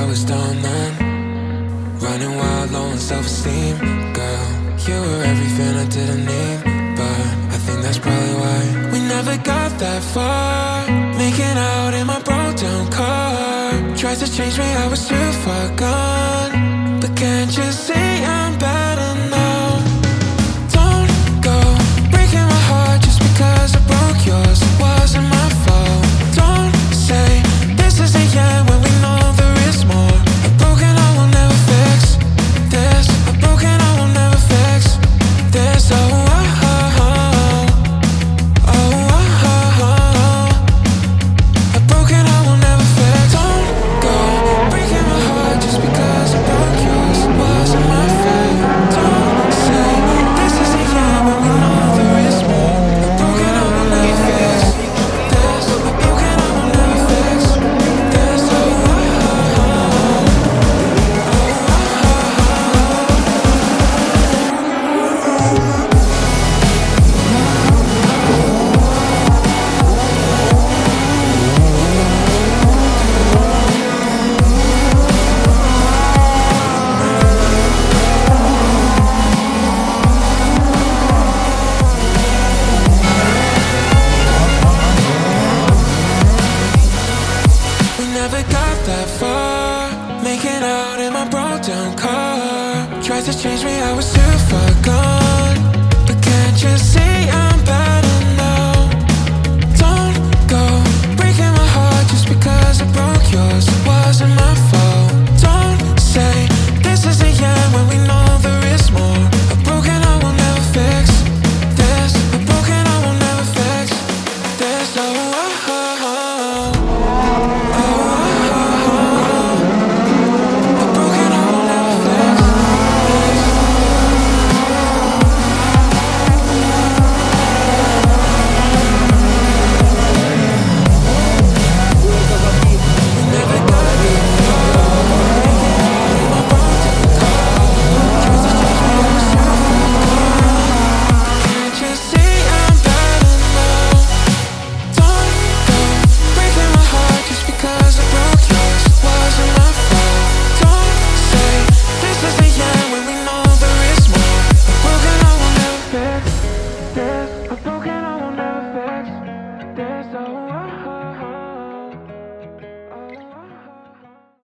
I was done then. Running wild, low on self-esteem. Girl, you were everything I didn't need, but I think that's probably why we never got that far. Making out in my broke down car. Tried to change me, I was too far gone. But can't you see I'm better now? Don't go breaking my heart just because I broke yours. It wasn't my fault. Don't say this is the end when we know there is more. A broken heart will never fix this. A broken heart will never fix this. Oh, oh, oh, oh, oh, oh, oh. A broken heart will never fix. Don't go breaking my heart just because I broke yours. It wasn't my fault. Don't say this is the end when we know there is more. A broken heart will never fix this. A broken heart will never fix this. Oh, oh, oh, oh. We never got that far. Making out in my broke down car. Tried to change me, I was too far gone. But can't you see I'm better now? Don't go breaking my heart just because I broke yours. It wasn't my fault.